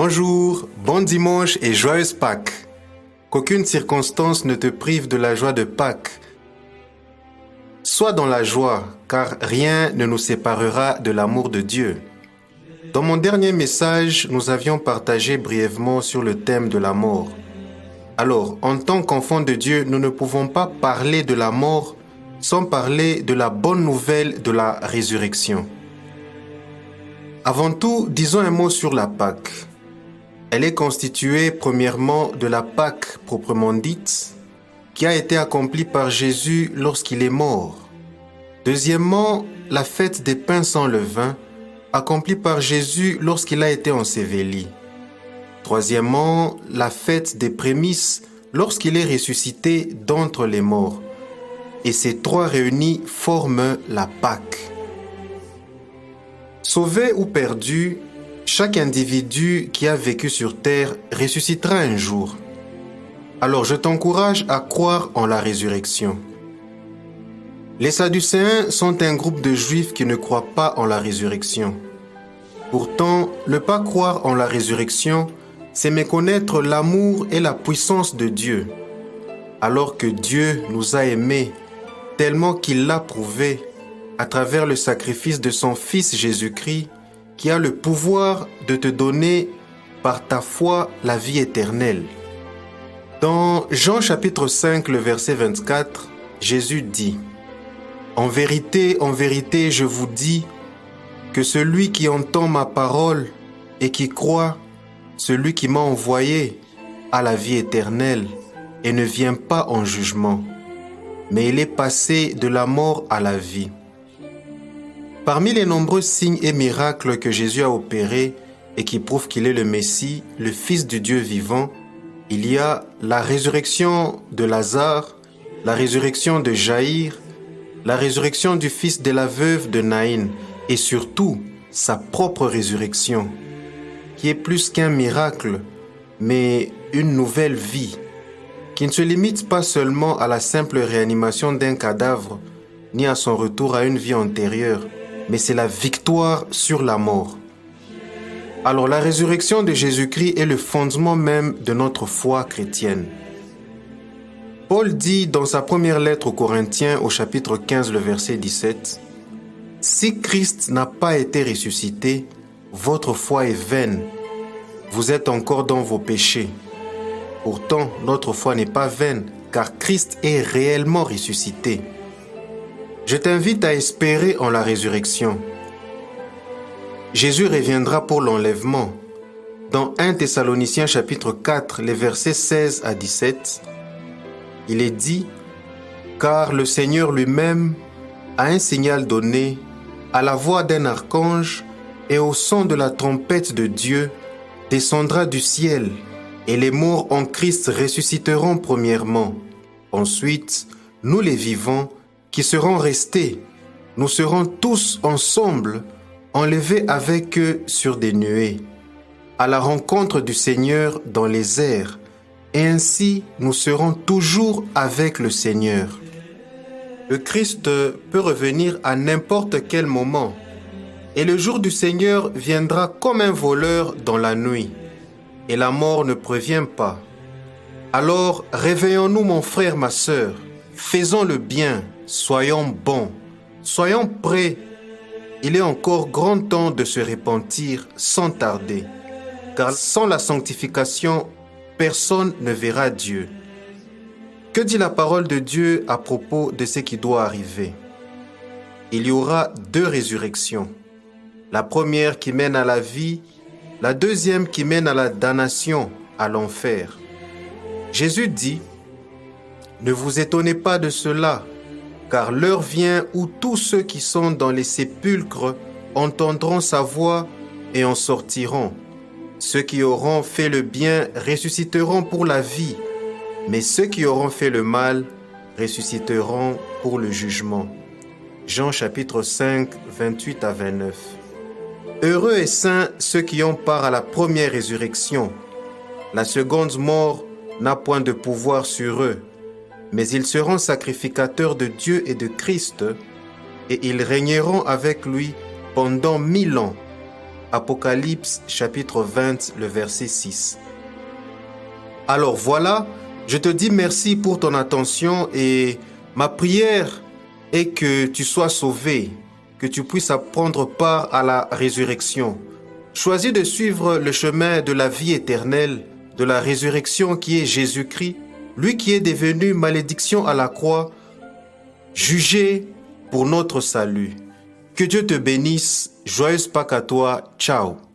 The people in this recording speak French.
Bonjour, bon dimanche et joyeuse Pâques. Qu'aucune circonstance ne te prive de la joie de Pâques. Sois dans la joie, car rien ne nous séparera de l'amour de Dieu. Dans mon dernier message, nous avions partagé brièvement sur le thème de la mort. Alors, en tant qu'enfants de Dieu, nous ne pouvons pas parler de la mort sans parler de la bonne nouvelle de la résurrection. Avant tout, disons un mot sur la Pâque. Elle est constituée premièrement de la Pâque proprement dite, qui a été accomplie par Jésus lorsqu'il est mort. Deuxièmement, la fête des pains sans levain, accomplie par Jésus lorsqu'il a été enseveli. Troisièmement, la fête des prémices, lorsqu'il est ressuscité d'entre les morts. Et ces trois réunis forment la Pâque. Sauvé ou perdu, chaque individu qui a vécu sur terre ressuscitera un jour. Alors je t'encourage à croire en la résurrection. Les Sadducéens sont un groupe de Juifs qui ne croient pas en la résurrection. Pourtant, ne pas croire en la résurrection, c'est méconnaître l'amour et la puissance de Dieu. Alors que Dieu nous a aimés tellement qu'il l'a prouvé à travers le sacrifice de son Fils Jésus-Christ, qui a le pouvoir de te donner par ta foi la vie éternelle. Dans Jean chapitre 5, le verset 24, Jésus dit « En vérité, je vous dis que celui qui entend ma parole et qui croit, celui qui m'a envoyé, a la vie éternelle et ne vient pas en jugement, mais il est passé de la mort à la vie. » Parmi les nombreux signes et miracles que Jésus a opérés et qui prouvent qu'il est le Messie, le Fils du Dieu vivant, il y a la résurrection de Lazare, la résurrection de Jaïr, la résurrection du fils de la veuve de Naïn et surtout sa propre résurrection, qui est plus qu'un miracle, mais une nouvelle vie, qui ne se limite pas seulement à la simple réanimation d'un cadavre, ni à son retour à une vie antérieure, mais c'est la victoire sur la mort. Alors la résurrection de Jésus-Christ est le fondement même de notre foi chrétienne. Paul dit dans sa première lettre aux Corinthiens au chapitre 15, le verset 17, « Si Christ n'a pas été ressuscité, votre foi est vaine. Vous êtes encore dans vos péchés. Pourtant, notre foi n'est pas vaine, car Christ est réellement ressuscité. » Je t'invite à espérer en la résurrection. Jésus reviendra pour l'enlèvement. Dans 1 Thessaloniciens chapitre 4, les versets 16 à 17, il est dit « Car le Seigneur lui-même a un signal donné, à la voix d'un archange et au son de la trompette de Dieu, descendra du ciel, et les morts en Christ ressusciteront premièrement. Ensuite, nous les vivants, qui seront restés, nous serons tous ensemble, enlevés avec eux sur des nuées, à la rencontre du Seigneur dans les airs, et ainsi nous serons toujours avec le Seigneur. Le Christ peut revenir à n'importe quel moment, et le jour du Seigneur viendra comme un voleur dans la nuit, et la mort ne prévient pas. Alors réveillons-nous, mon frère, ma sœur, faisons le bien, soyons bons, soyons prêts. Il est encore grand temps de se repentir sans tarder, car sans la sanctification, personne ne verra Dieu. Que dit la parole de Dieu à propos de ce qui doit arriver? Il y aura deux résurrections. La première qui mène à la vie, la deuxième qui mène à la damnation, à l'enfer. Jésus dit, « Ne vous étonnez pas de cela, car l'heure vient où tous ceux qui sont dans les sépulcres entendront sa voix et en sortiront. Ceux qui auront fait le bien ressusciteront pour la vie, mais ceux qui auront fait le mal ressusciteront pour le jugement. » Jean chapitre 5, 28 à 29. Heureux et saints ceux qui ont part à la première résurrection. La seconde mort n'a point de pouvoir sur eux, mais ils seront sacrificateurs de Dieu et de Christ, et ils régneront avec lui pendant 1000 ans. Apocalypse chapitre 20, le verset 6. Alors voilà, je te dis merci pour ton attention et ma prière est que tu sois sauvé, que tu puisses prendre part à la résurrection. Choisis de suivre le chemin de la vie éternelle, de la résurrection qui est Jésus-Christ, lui qui est devenu malédiction à la croix, jugé pour notre salut. Que Dieu te bénisse. Joyeuse Pâques à toi. Ciao.